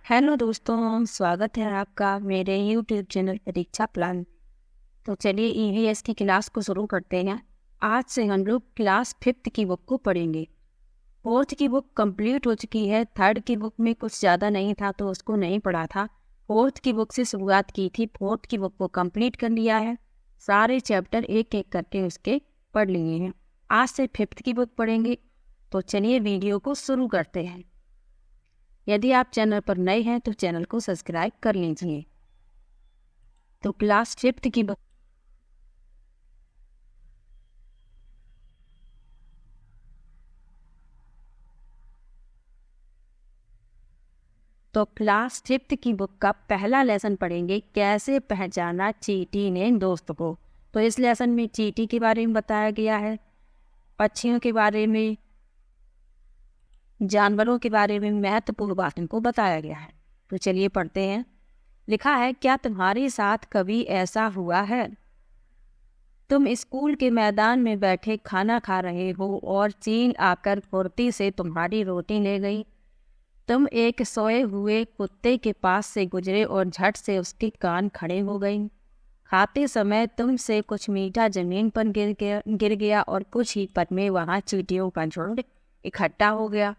Hello दोस्तों, स्वागत है आपका मेरे यूट्यूब चैनल परीक्षा प्लान। तो चलिए ईवीएस की क्लास को शुरू करते हैं। आज से हम लोग क्लास 5th की बुक को पढ़ेंगे। 4th की बुक कंप्लीट हो चुकी है। 3rd की बुक में कुछ ज़्यादा नहीं था तो उसको नहीं पढ़ा था। 4th की बुक से शुरुआत की थी। 4th की बुक को कंप्लीट कर लिया है। सारे चैप्टर एक एक करके उसके पढ़ लिए हैं। आज से 5th की बुक पढ़ेंगे। तो चलिए वीडियो को शुरू करते हैं। यदि आप चैनल पर नए हैं तो चैनल को सब्सक्राइब कर लीजिए। तो क्लास 5th की बुक का पहला लेसन पढ़ेंगे, कैसे पहचाना चींटी ने दोस्त को। तो इस लेसन में चींटी के बारे में बताया गया है, पक्षियों के बारे में, जानवरों के बारे में महत्वपूर्ण बातों को बताया गया है। तो चलिए पढ़ते हैं। लिखा है, क्या तुम्हारे साथ कभी ऐसा हुआ है? तुम स्कूल के मैदान में बैठे खाना खा रहे हो और चील आकर फुर्ती से तुम्हारी रोटी ले गई। तुम एक सोए हुए कुत्ते के पास से गुजरे और झट से उसके कान खड़े हो गई। खाते समय तुमसे कुछ मीठा जमीन पर गिर गया और कुछ ही पल में वहाँ चींटियों का झुंड इकट्ठा हो गया।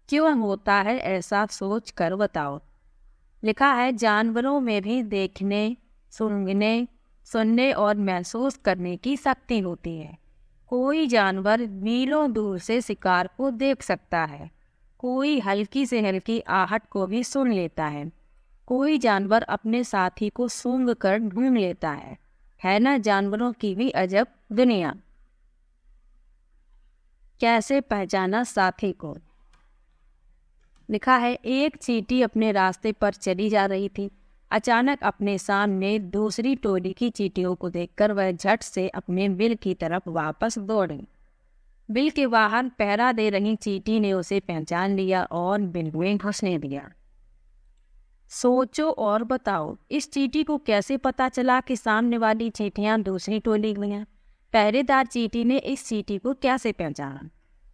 क्यों होता है ऐसा, सोच कर बताओ। लिखा है, जानवरों में भी देखने, सुनने और महसूस करने की शक्ति होती है। कोई जानवर मीलों दूर से शिकार को देख सकता है, कोई हल्की से हल्की आहट को भी सुन लेता है, कोई जानवर अपने साथी को सूंघ कर ढूंढ लेता है ना जानवरों की भी अजब दुनिया। कैसे पहचाना साथी को। लिखा है, एक चींटी अपने रास्ते पर चली जा रही थी। अचानक अपने सामने दूसरी टोली की चींटियों को देखकर वह झट से अपने बिल की तरफ वापस दौड़ी। बिल के बाहर पहरा दे रही चींटी ने उसे पहचान लिया और बिल में घुसने दिया। सोचो और बताओ, इस चींटी को कैसे पता चला कि सामने वाली चींटियां दूसरी टोली में हैं? पहरेदार चींटी ने इस चींटी को कैसे पहचाना?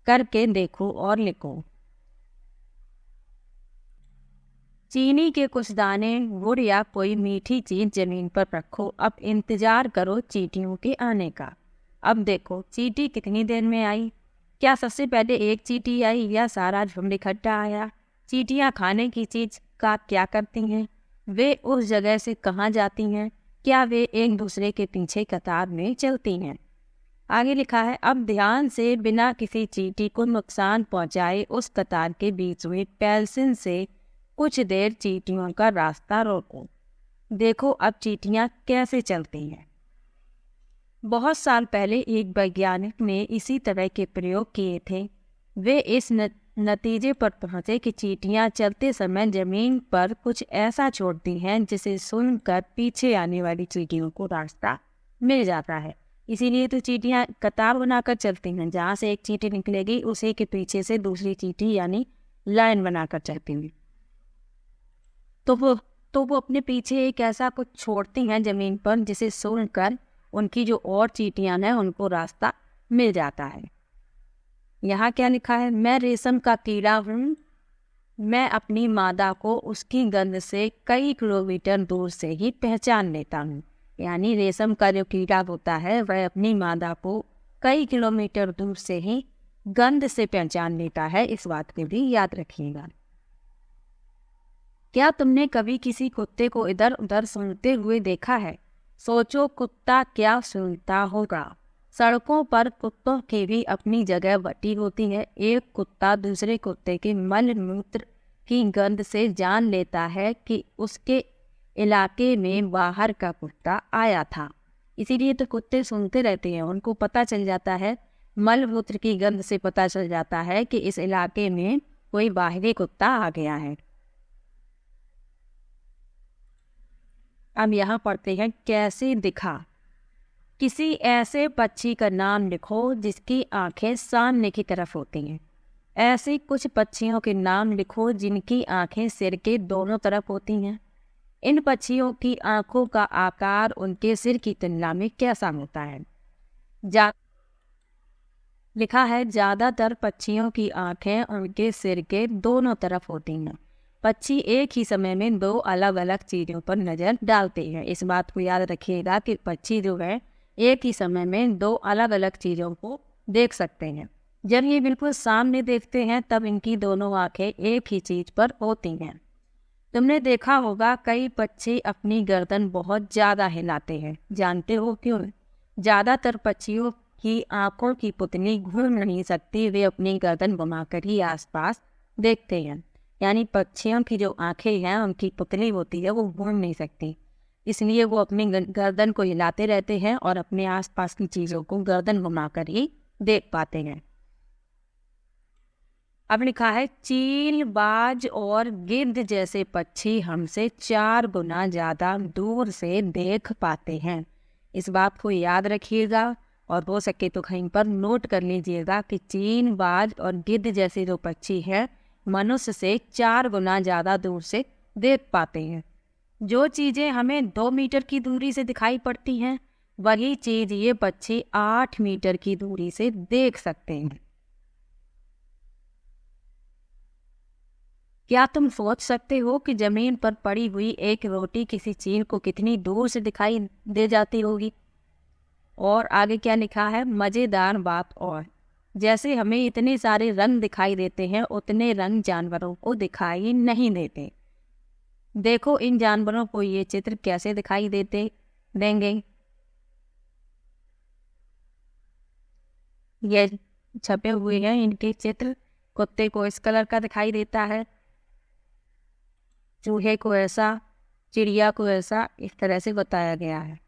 करके देखो और लिखो। चीनी के कुछ दाने, गुड़ या कोई मीठी चीज जमीन पर रखो। अब इंतजार करो चींटियों के आने का। अब देखो चींटी कितनी देर में आई। क्या सबसे पहले एक चींटी आई या सारा झुंड इकट्ठा आया? चींटियां खाने की चीज का क्या करती हैं? वे उस जगह से कहाँ जाती हैं? क्या वे एक दूसरे के पीछे कतार में चलती हैं? आगे लिखा है, अब ध्यान से बिना किसी चींटी को नुकसान पहुंचाए उस कतार के बीच में पेंसिल से कुछ देर चींटियों का रास्ता रोको। देखो अब चींटियां कैसे चलती हैं। बहुत साल पहले एक वैज्ञानिक ने इसी तरह के प्रयोग किए थे। वे इस नतीजे पर पहुंचे कि चींटियां चलते समय जमीन पर कुछ ऐसा छोड़ती हैं जिसे सुनकर पीछे आने वाली चींटियों को रास्ता मिल जाता है। इसीलिए तो चींटियां कतार बनाकर चलती हैं। जहाँ से एक चींटी निकलेगी उसी के पीछे से दूसरी चींटी यानी लाइन बनाकर चलती हैं। तो वो अपने पीछे एक ऐसा कुछ छोड़ती हैं जमीन पर जिसे सुनकर उनकी जो और चींटियां हैं उनको रास्ता मिल जाता है। यहाँ क्या लिखा है, मैं रेशम का कीड़ा हूँ। मैं अपनी मादा को उसकी गंध से कई किलोमीटर दूर से ही पहचान लेता हूँ। यानी रेशम का जो कीड़ा होता है वह अपनी मादा को कई किलोमीटर दूर से ही गंध से पहचान लेता है। इस बात को भी याद रखिएगा। क्या तुमने कभी किसी कुत्ते को इधर उधर सूंघते हुए देखा है? सोचो कुत्ता क्या सूंघता होगा। सड़कों पर कुत्तों की भी अपनी जगह बटी होती है। एक कुत्ता दूसरे कुत्ते के मल मूत्र की गंध से जान लेता है कि उसके इलाके में बाहर का कुत्ता आया था। इसीलिए तो कुत्ते सूंघते रहते हैं, उनको पता चल जाता है, मल मूत्र की गंध से पता चल जाता है कि इस इलाके में कोई बाहरी कुत्ता आ गया है। अब यहाँ पढ़ते हैं, कैसे दिखा। किसी ऐसे पक्षी का नाम लिखो जिसकी आंखें सामने की तरफ होती हैं। ऐसे कुछ पक्षियों के नाम लिखो जिनकी आंखें सिर के दोनों तरफ होती हैं। इन पक्षियों की आंखों का आकार उनके सिर की तुलना में कैसा होता है? लिखा है, ज्यादातर पक्षियों की आंखें उनके सिर के दोनों तरफ होती हैं। पक्षी एक ही समय में दो अलग अलग चीज़ों पर नज़र डालते हैं। इस बात को याद रखिएगा कि पक्षी जो है एक ही समय में दो अलग अलग चीज़ों को देख सकते हैं। जब ये बिल्कुल सामने देखते हैं तब इनकी दोनों आंखें एक ही चीज़ पर होती हैं। तुमने देखा होगा कई पक्षी अपनी गर्दन बहुत ज़्यादा हिलाते हैं। जानते हो क्यों? ज़्यादातर पक्षियों की आंखों की पुतली घूम नहीं सकती, वे अपनी गर्दन घुमाकर ही आसपास देखते हैं। यानी पक्षियों की जो आंखें हैं उनकी पुतली होती है वो घूम नहीं सकती, इसलिए वो अपनी गर्दन को हिलाते रहते हैं और अपने आसपास की चीज़ों को गर्दन घुमाकर ही देख पाते हैं। अब लिखा है चील, बाज और गिद्ध जैसे पक्षी हमसे 4 गुना ज़्यादा दूर से देख पाते हैं। इस बात को याद रखिएगा और हो सके तो कहीं पर नोट कर लीजिएगा कि चील, बाज और गिद्ध जैसे जो पक्षी हैं मनुष्य से 4 गुना ज़्यादा दूर से देख पाते हैं। जो चीज़ें हमें 2 मीटर की दूरी से दिखाई पड़ती हैं वही चीज़ ये पक्षी 8 मीटर की दूरी से देख सकते हैं। क्या तुम सोच सकते हो कि जमीन पर पड़ी हुई एक रोटी किसी चील को कितनी दूर से दिखाई दे जाती होगी? और आगे क्या लिखा है, मज़ेदार बात और जैसे हमें इतने सारे रंग दिखाई देते हैं उतने रंग जानवरों को दिखाई नहीं देते। देखो इन जानवरों को ये चित्र कैसे दिखाई देंगे। ये छपे हुए हैं इनके चित्र। कुत्ते को इस कलर का दिखाई देता है, चूहे को ऐसा, चिड़िया को ऐसा, इस तरह से बताया गया है।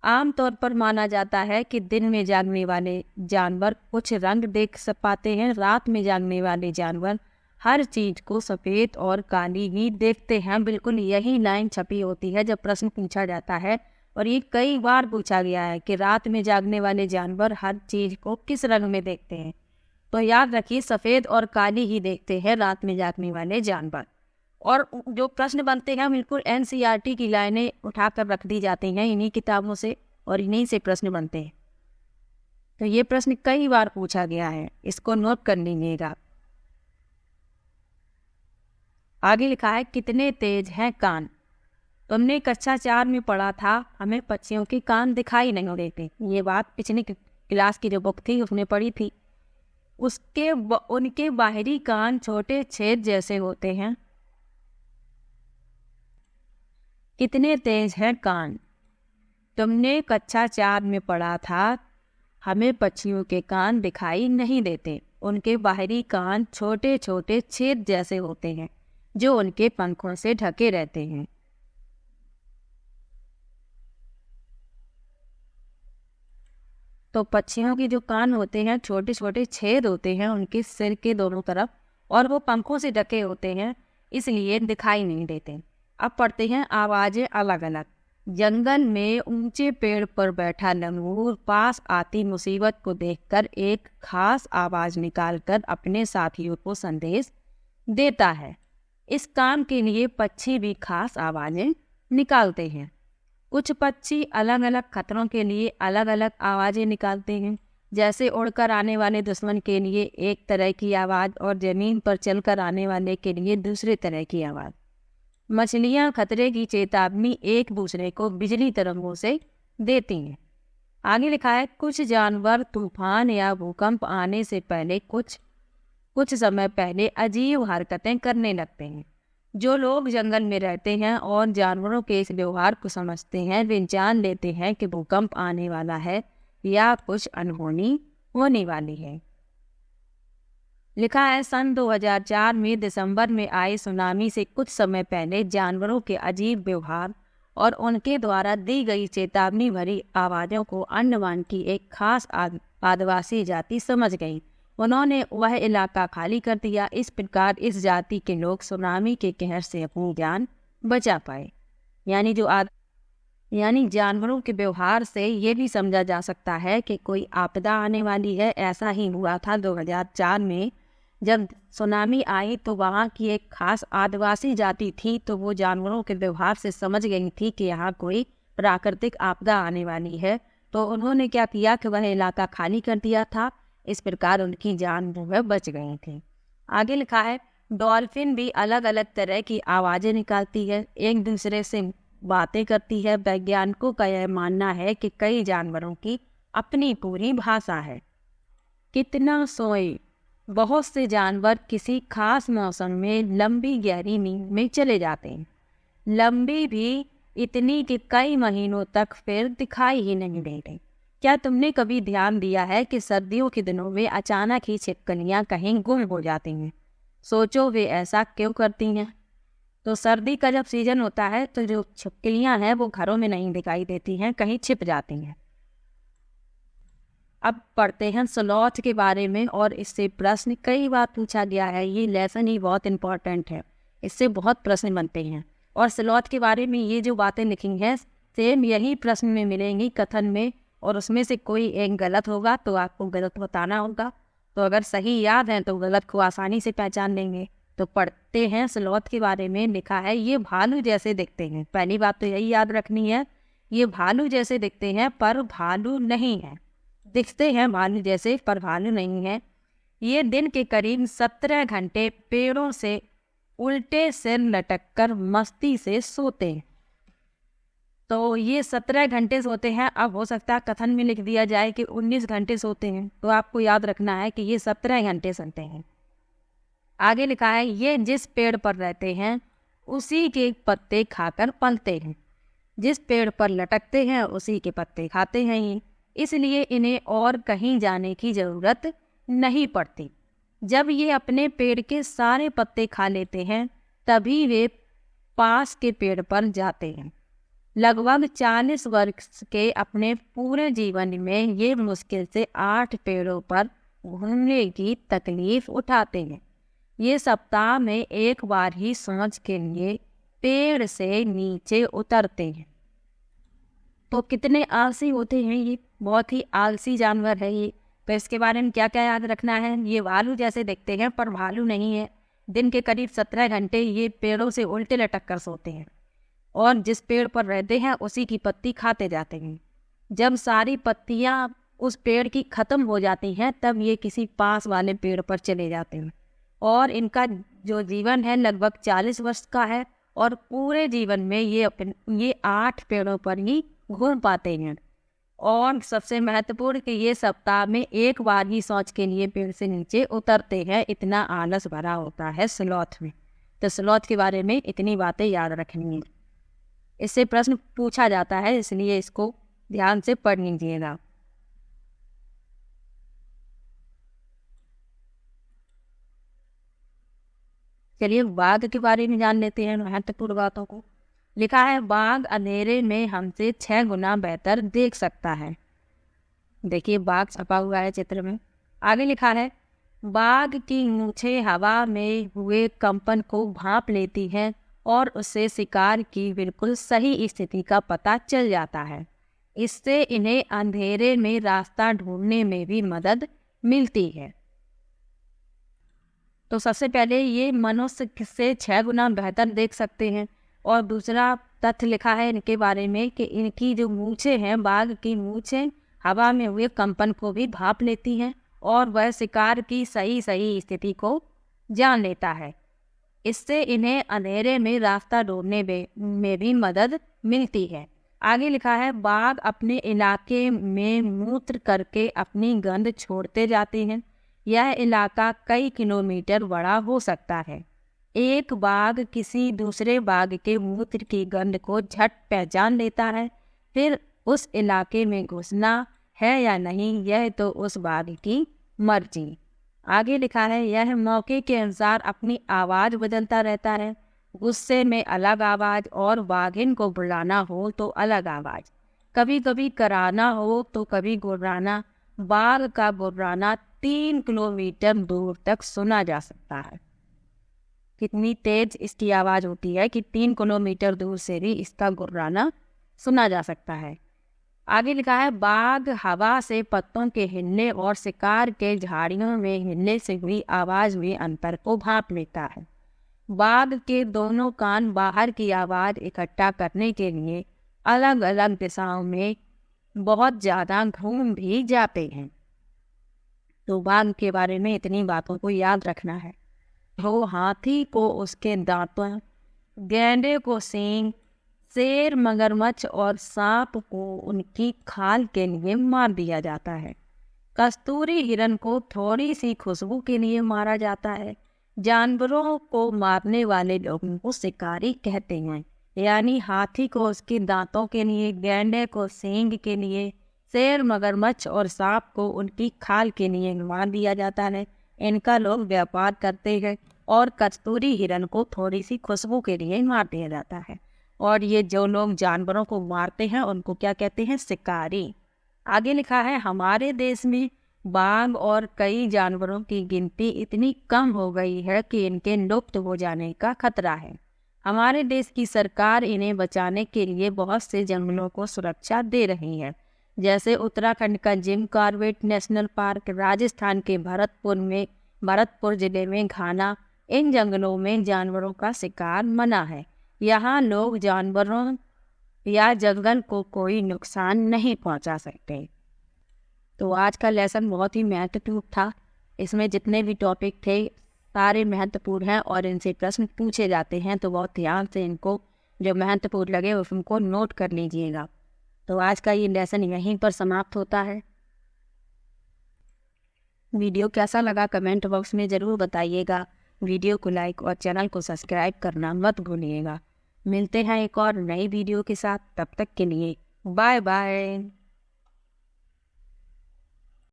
आमतौर पर माना जाता है कि दिन में जागने वाले जानवर कुछ रंग देख पाते हैं, रात में जागने वाले जानवर हर चीज को सफ़ेद और काली ही देखते हैं। बिल्कुल यही लाइन छपी होती है जब प्रश्न पूछा जाता है, और ये कई बार पूछा गया है कि रात में जागने वाले जानवर हर चीज को किस रंग में देखते हैं। तो याद रखिए सफ़ेद और काली ही देखते हैं रात में जागने वाले जानवर। और जो प्रश्न बनते हैं बिल्कुल एनसीईआरटी की लाइनें उठाकर रख दी जाती हैं इन्हीं किताबों से, और इन्हीं से प्रश्न बनते हैं। तो ये प्रश्न कई बार पूछा गया है, इसको नोट कर लीजिएगा। आगे लिखा है कितने तेज हैं कान। तुमने कक्षा 4 में पढ़ा था हमें पक्षियों के कान दिखाई नहीं देते। ये बात पिछली क्लास की जो बुक थी उसमें पढ़ी थी। उनके बाहरी कान छोटे छेद जैसे होते हैं। कितने तेज हैं कान। तुमने कक्षा 4 में पढ़ा था हमें पक्षियों के कान दिखाई नहीं देते। उनके बाहरी कान छोटे छोटे छेद जैसे होते हैं जो उनके पंखों से ढके रहते हैं। तो पक्षियों के जो कान होते हैं छोटे छोटे छेद होते हैं उनके सिर के दोनों तरफ, और वो पंखों से ढके होते हैं इसलिए दिखाई नहीं देते। अब पढ़ते हैं आवाज़ें अलग अलग। जंगल में ऊंचे पेड़ पर बैठा लंगूर पास आती मुसीबत को देखकर एक खास आवाज़ निकालकर अपने साथियों को संदेश देता है। इस काम के लिए पक्षी भी खास आवाज़ें निकालते हैं। कुछ पक्षी अलग अलग खतरों के लिए अलग अलग आवाज़ें निकालते हैं, जैसे उड़कर आने वाले दुश्मन के लिए एक तरह की आवाज़ और ज़मीन पर चलकर आने वाले के लिए दूसरे तरह की आवाज़। मछलियाँ खतरे की चेतावनी एक दूसरे को बिजली तरंगों से देती हैं। आगे लिखा है कुछ जानवर तूफान या भूकंप आने से पहले कुछ समय पहले अजीब हरकतें करने लगते हैं। जो लोग जंगल में रहते हैं और जानवरों के इस व्यवहार को समझते हैं वे जान लेते हैं कि भूकंप आने वाला है या कुछ अनहोनी होने वाली है। लिखा है सन 2004 में दिसंबर में आए सुनामी से कुछ समय पहले जानवरों के अजीब व्यवहार और उनके द्वारा दी गई चेतावनी भरी आवाज़ों को अंडमान की एक खास आदिवासी जाति समझ गई। उन्होंने वह इलाका खाली कर दिया। इस प्रकार इस जाति के लोग सुनामी के कहर से अपनी जान बचा पाए। यानी जानवरों के व्यवहार से ये भी समझा जा सकता है कि कोई आपदा आने वाली है। ऐसा ही हुआ था 2004 में जब सुनामी आई तो वहाँ की एक खास आदिवासी जाति थी, तो वो जानवरों के व्यवहार से समझ गई थी कि यहाँ कोई प्राकृतिक आपदा आने वाली है। तो उन्होंने क्या किया कि वह इलाका खाली कर दिया था। इस प्रकार उनकी जान जो है बच गई थी। आगे लिखा है डॉल्फिन भी अलग अलग तरह की आवाज़ें निकालती है, एक दूसरे से बातें करती है। वैज्ञानिकों का यह मानना है कि कई जानवरों की अपनी पूरी भाषा है। कितना सोए। बहुत से जानवर किसी खास मौसम में लंबी गहरी नींद में चले जाते हैं, लंबी भी इतनी कि कई महीनों तक फिर दिखाई ही नहीं देते। क्या तुमने कभी ध्यान दिया है कि सर्दियों के दिनों में अचानक ही छिपकलियां कहीं गुम हो जाती हैं? सोचो वे ऐसा क्यों करती हैं। तो सर्दी का जब सीजन होता है तो जो छिपकलियां हैं वो घरों में नहीं दिखाई देती हैं, कहीं छिप जाती हैं। अब पढ़ते हैं स्लॉथ के बारे में, और इससे प्रश्न कई बार पूछा गया है। ये लेसन ही बहुत इम्पोर्टेंट है, इससे बहुत प्रश्न बनते हैं। और स्लॉथ के बारे में ये जो बातें लिखी हैं सेम यही प्रश्न में मिलेंगी कथन में, और उसमें से कोई एक गलत होगा तो आपको गलत बताना होगा। तो अगर सही याद है तो गलत को आसानी से पहचान लेंगे। तो पढ़ते हैं स्लॉथ के बारे में। लिखा है ये भालू जैसे दिखते हैं। पहली बात तो यही याद रखनी है, ये भालू जैसे दिखते हैं पर भालू नहीं है। दिखते हैं भालू जैसे पर भालू नहीं है। ये दिन के करीब 17 घंटे पेड़ों से उल्टे सिर लटक कर मस्ती से सोते हैं। तो ये 17 घंटे सोते हैं। अब हो सकता है कथन में लिख दिया जाए कि 19 घंटे सोते हैं, तो आपको याद रखना है कि ये 17 घंटे सोते हैं। आगे लिखा है ये जिस पेड़ पर रहते हैं उसी के पत्ते खाकर पलते हैं। जिस पेड़ पर लटकते हैं उसी के पत्ते खाते हैं ये, इसलिए इन्हें और कहीं जाने की ज़रूरत नहीं पड़ती। जब ये अपने पेड़ के सारे पत्ते खा लेते हैं तभी वे पास के पेड़ पर जाते हैं। लगभग 40 वर्ष के अपने पूरे जीवन में ये मुश्किल से 8 पेड़ों पर घूमने की तकलीफ उठाते हैं। ये सप्ताह में एक बार ही सांझ के लिए पेड़ से नीचे उतरते हैं। तो कितने आलसी होते हैं ये, बहुत ही आलसी जानवर है ये। तो इसके बारे में क्या क्या याद रखना है, ये भालू जैसे दिखते हैं पर भालू नहीं है। दिन के करीब 17 घंटे ये पेड़ों से उल्टे लटक कर सोते हैं, और जिस पेड़ पर रहते हैं उसी की पत्ती खाते जाते हैं। जब सारी पत्तियां उस पेड़ की ख़त्म हो जाती हैं तब ये किसी पास वाले पेड़ पर चले जाते हैं, और इनका जो जीवन है लगभग 40 वर्ष का है, और पूरे जीवन में ये 8 पेड़ों पर ही घूम पाते हैं। और सबसे महत्वपूर्ण कि ये सप्ताह में एक बार ही शौच के लिए पेड़ से नीचे उतरते हैं। इतना आलस भरा होता है स्लॉथ में। तो स्लॉथ के बारे में इतनी बातें याद रखनी है, इससे प्रश्न पूछा जाता है, इसलिए इसको ध्यान से पढ़ लीजिएगा। चलिए बाघ के बारे में जान लेते हैं महत्वपूर्ण बातों को। लिखा है बाघ अंधेरे में हमसे 6 गुना बेहतर देख सकता है। देखिए बाघ छपा हुआ है चित्र में। आगे लिखा है बाघ की मूंछें हवा में हुए कंपन को भांप लेती हैं और उससे शिकार की बिल्कुल सही स्थिति का पता चल जाता है। इससे इन्हें अंधेरे में रास्ता ढूंढने में भी मदद मिलती है। तो सबसे पहले ये मनुष्य से 6 गुना बेहतर देख सकते हैं। और दूसरा तथ्य लिखा है इनके बारे में कि इनकी जो मूंछें हैं, बाघ की मूंछें हवा में हुए कंपन को भी भांप लेती हैं और वह शिकार की सही स्थिति को जान लेता है। इससे इन्हें अंधेरे में रास्ता ढूंढने में भी मदद मिलती है। आगे लिखा है बाघ अपने इलाके में मूत्र करके अपनी गंध छोड़ते जाते हैं। यह इलाका कई किलोमीटर बड़ा हो सकता है। एक बाघ किसी दूसरे बाघ के मूत्र की गंध को झट पहचान लेता है। फिर उस इलाके में घुसना है या नहीं यह तो उस बाघ की मर्जी। आगे लिखा है यह मौके के अनुसार अपनी आवाज़ बदलता रहता है। गुस्से में अलग आवाज़ और बाघिन को बुलाना हो तो अलग आवाज़, कभी कभी कराना हो तो कभी गुर्राना। बाघ का गुर्राना 3 किलोमीटर दूर तक सुना जा सकता है। कितनी तेज इसकी आवाज़ होती है कि 3 किलोमीटर दूर से भी इसका गुर्राना सुना जा सकता है। आगे लिखा है बाघ हवा से पत्तों के हिलने और शिकार के झाड़ियों में हिलने से हुई आवाज़ में अंतर को भांप लेता है। बाघ के दोनों कान बाहर की आवाज़ इकट्ठा करने के लिए अलग अलग दिशाओं में बहुत ज़्यादा घूम भी जाते हैं। तो बाघ के बारे में इतनी बातों को याद रखना है। हो हाथी को उसके दांतों, गैंडे को सींग, शेर, मगरमच्छ और सांप को उनकी खाल के लिए मार दिया जाता है। कस्तूरी हिरण को थोड़ी सी खुशबू के लिए मारा जाता है। जानवरों को मारने वाले लोगों को शिकारी कहते हैं। यानी हाथी को उसके दांतों के लिए, गैंडे को सींग के लिए, शेर, मगरमच्छ और सांप को उनकी खाल के लिए मार दिया जाता है। इनका लोग व्यापार करते हैं। और कस्तूरी हिरण को थोड़ी सी खुशबू के लिए मार दिया जाता है। और ये जो लोग जानवरों को मारते हैं उनको क्या कहते हैं? शिकारी। आगे लिखा है, हमारे देश में बाघ और कई जानवरों की गिनती इतनी कम हो गई है कि इनके लुप्त हो जाने का खतरा है। हमारे देश की सरकार इन्हें बचाने के लिए बहुत से जंगलों को सुरक्षा दे रही है। जैसे उत्तराखंड का Jim Corbett national park, Rajasthan के भरतपुर जिले में घाना, इन जंगलों में जानवरों का शिकार मना है। यहाँ लोग जानवरों या जंगल को कोई नुकसान नहीं पहुंचा सकते। तो आज का लेसन बहुत ही महत्वपूर्ण था। इसमें जितने भी टॉपिक थे सारे महत्वपूर्ण हैं और इनसे प्रश्न पूछे जाते हैं, तो बहुत ध्यान से इनको जो महत्वपूर्ण लगे उनको नोट कर लीजिएगा। तो आज का ये लेसन यहीं पर समाप्त होता है। वीडियो कैसा लगा कमेंट बॉक्स में ज़रूर बताइएगा। वीडियो को लाइक और चैनल को सब्सक्राइब करना मत भूलिएगा। मिलते हैं एक और नई वीडियो के साथ, तब तक के लिए बाय बाय।